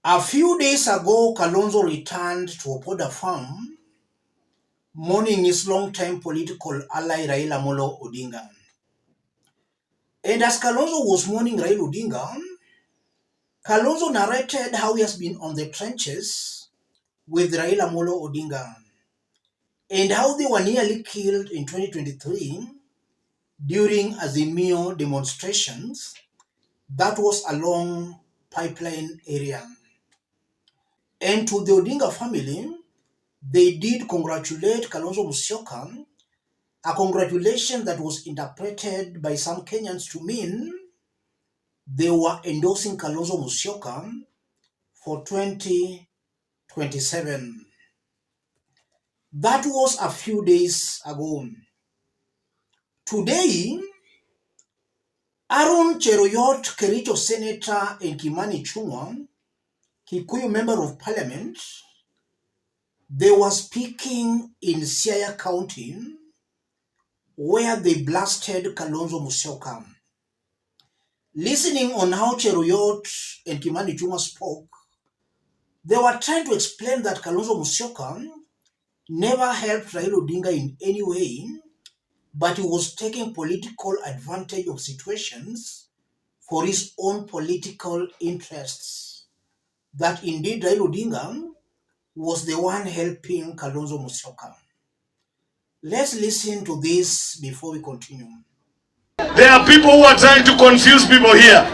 A few days ago, Kalonzo returned to Opoda Farm, mourning his long-time political ally Raila Amolo Odinga. And as Kalonzo was mourning Raila Odinga, Kalonzo narrated how he has been on the trenches with Raila Amolo Odinga and how they were nearly killed in 2023 during Azimio demonstrations that was along Pipeline area. And to the Odinga family, they did congratulate Kalonzo Musyoka, a congratulation that was interpreted by some Kenyans to mean they were endorsing Kalonzo Musyoka for 2027. That was a few days ago. Today, Cheryuot, Kericho Senator, and Kimani Ichung'wa, Kikuyu Member of Parliament, they were speaking in Siaya County where they blasted Kalonzo Musyoka. Listening on how Cheryuot and Kimani Ichung'wa spoke, they were trying to explain that Kalonzo Musyoka never helped Raila Odinga in any way, but he was taking political advantage of situations for his own political interests. That indeed Raila Odinga was the one helping Kalonzo Musyoka. Let's listen to this before we continue. There are people who are trying to confuse people here.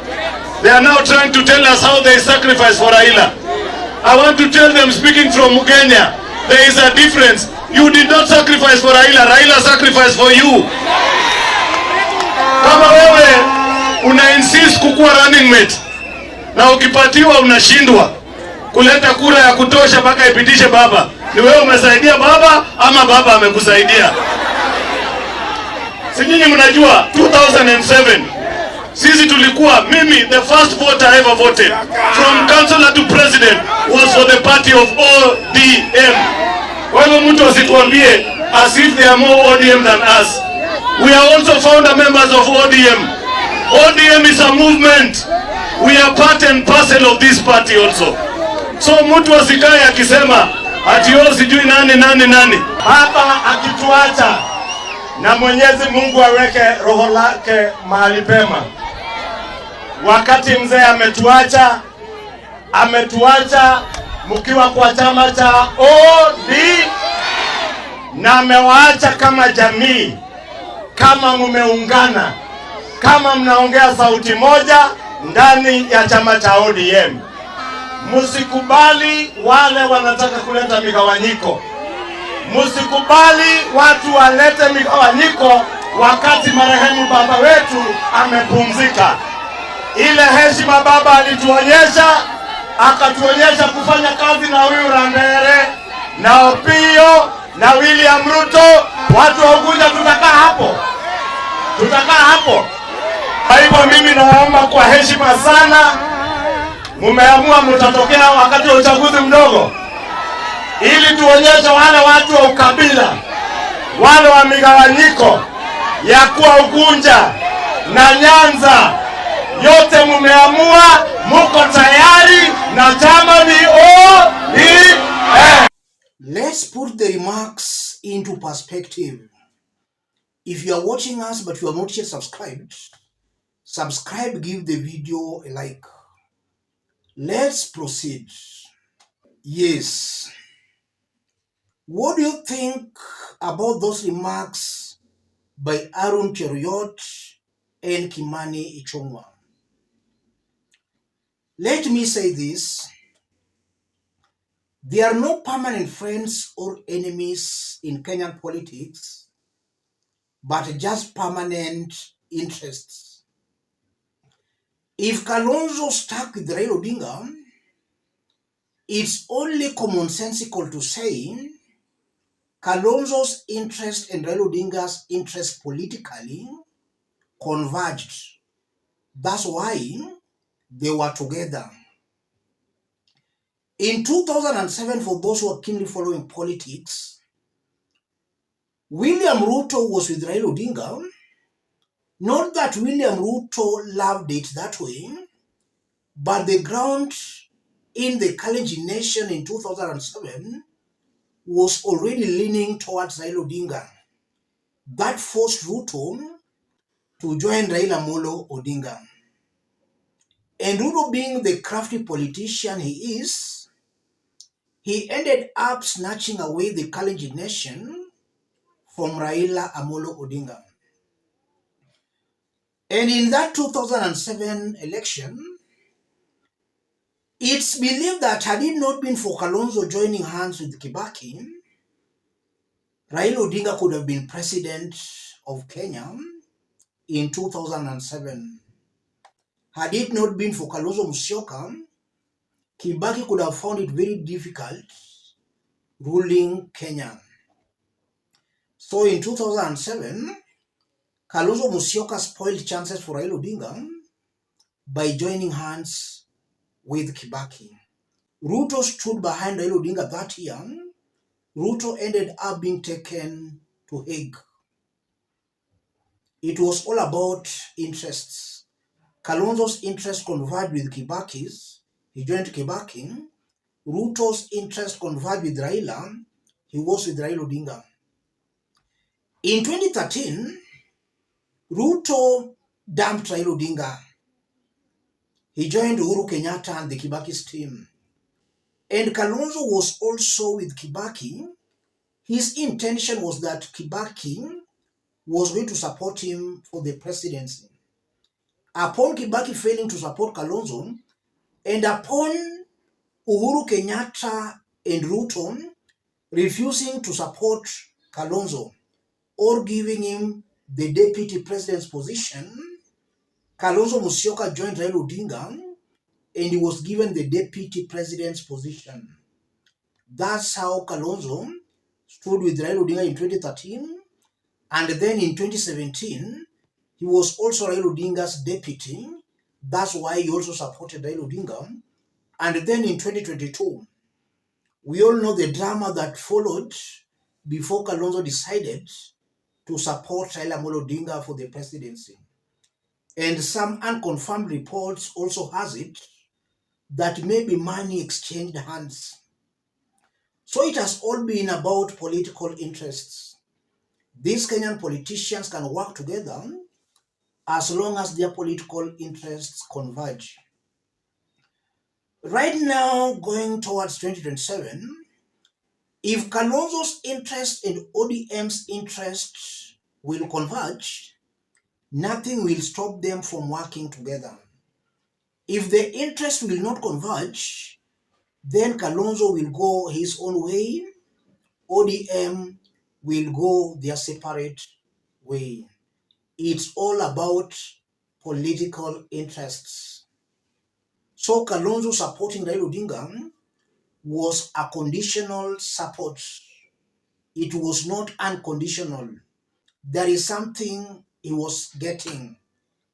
They are now trying to tell us how they sacrifice for Raila. I want to tell them, speaking from Ugenya, there is a difference. You did not sacrifice for Raila. Raila sacrificed for you. Kama wewe una insist kukuwa running mate na ukipatiwa unashindwa kuleta kura ya kutosha mpaka ipitishe baba, ni wewe umesaidia baba ama baba amekusaidia? Si nyinyi mnajua 2007 sisi tulikuwa, mimi the first voter ever voted from councillor to president was for the party of ODM. Kwa hivyo mtu asituambie as if they are more ODM than us. We are also founder members of ODM. ODM is a movement. We are part and parcel of this party also. So mtu asikae akisema ati yo sijui nani. Baba akituacha na Mwenyezi Mungu aweke roho lake mahali pema. Wakati mzee ametuacha mkiwa kwa chama cha ODM na amewaacha kama jamii, kama mumeungana, kama mnaongea sauti moja ndani ya chama cha ODM. Musikubali wale wanataka kuleta migawanyiko. Musikubali watu walete migawanyiko wakati marehemu baba wetu amepumzika. Ile heshima baba alituonyesha, akatuonyesha kufanya kazi na huyu Randere na Opio na William Ruto. Watu wa Ugenya tutakaa hapo. Kwa hivyo mimi naomba kwa heshima sana, mumeamua mtatokea wakati wa uchaguzi mdogo, ili tuonyeshe wale watu wa ukabila, wale wa migawanyiko ya kuwa Ugunja na Nyanza, yote mumeamua, muko tayari na chama ni ODM. Let's put the remarks into perspective. If you are watching us but you are not yet subscribed, subscribe, give the video a like. Let's proceed. Yes. What do you think about those remarks by Cheryuot and Kimani Ichung'wa? Let me say this. There are no permanent friends or enemies in Kenyan politics, but just permanent interests. If Kalonzo stuck with Raila Odinga, it's only commonsensical to say Kalonzo's interest and Raila Odinga's interest politically converged. That's why they were together. In 2007, for those who are keenly following politics, William Ruto was with Raila Odinga. Not that William Ruto loved it that way, but the ground in the Kalonzo nation in 2007 was already leaning towards Raila Odinga. That forced Ruto to join Raila Amolo Odinga. And Ruto, being the crafty politician he is, he ended up snatching away the Kalonzo nation from Raila Amolo Odinga. And in that 2007 election, it's believed that had it not been for Kalonzo joining hands with Kibaki, Raila Odinga could have been president of Kenya in 2007. Had it not been for Kalonzo Musyoka, Kibaki could have found it very difficult ruling Kenya. So in 2007, Kalonzo Musyoka spoiled chances for Raila Odinga by joining hands with Kibaki. Ruto stood behind Raila Odinga that year. Ruto ended up being taken to Hague. It was all about interests. Kalonzo's interest converged with Kibaki's. He joined Kibaki. Ruto's interest converged with Raila. He was with Raila Odinga. In 2013, Ruto dumped Raila Odinga. He joined Uhuru Kenyatta and the Kibaki's team. And Kalonzo was also with Kibaki. His intention was that Kibaki was going to support him for the presidency. Upon Kibaki failing to support Kalonzo, and upon Uhuru Kenyatta and Ruto refusing to support Kalonzo or giving him the deputy president's position, Kalonzo Musyoka joined Raila Odinga and he was given the deputy president's position. That's how Kalonzo stood with Raila Odinga in 2013, and then in 2017, he was also Raila Odinga's deputy. That's why he also supported Raila Odinga. And then in 2022, we all know the drama that followed before Kalonzo decided to support Raila Amolo Odinga for the presidency. And some unconfirmed reports also has it that maybe money exchanged hands. So it has all been about political interests. These Kenyan politicians can work together as long as their political interests converge. Right now, going towards 2027, if Kalonzo's interest and ODM's interest will converge, nothing will stop them from working together. If the interest will not converge, then Kalonzo will go his own way, ODM will go their separate way. It's all about political interests. So Kalonzo supporting Raila Odinga was a conditional support. It was not unconditional. There is something he was getting.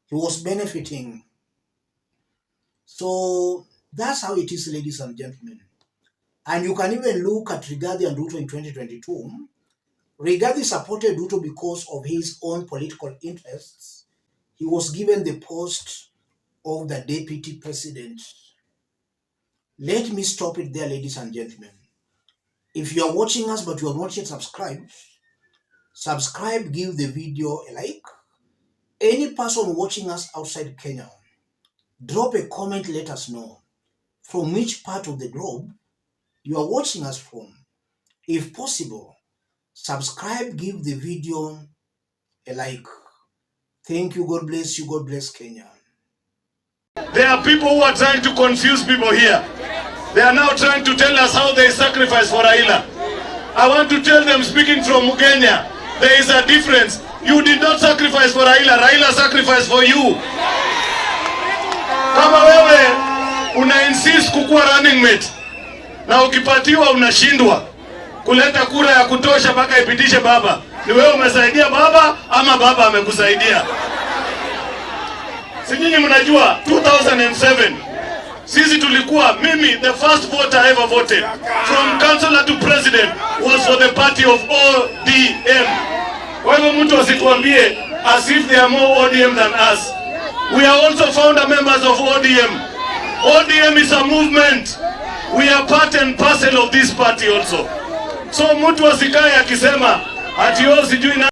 He was benefiting. So that's how it is, ladies and gentlemen. And you can even look at Rigathi and Ruto in 2022. Rigathi supported Ruto because of his own political interests. He was given the post of the deputy president. Let me stop it there, ladies and gentlemen. If you are watching us but you are not yet subscribed, subscribe, give the video a like. Any person watching us outside Kenya, drop a comment, let us know from which part of the globe you are watching us from. If possible, subscribe, give the video a like. Thank you, God bless you, God bless Kenya. There are people who are trying to confuse people here. They are now trying to tell us how they sacrifice for Raila. I want to tell them, speaking from Ugenya, there is a difference. You did not sacrifice for Raila. Raila sacrificed for you. Kama wewe una insist kukuwa running mate na ukipatiwa unashindwa kuleta kura ya kutosha mpaka ipitishe baba, ni wewe umesaidia baba ama baba amekusaidia? Si nyinyi mnajua 2007 sisi tulikuwa, mimi the first voter ever voted from councillor to president was for the party of ODM. Kwa hivyo mtu asituambie as if they are more ODM than us. We are also founder members of ODM. ODM is a movement. We are part and parcel of this party also. So mtu asikae akisema ati sijui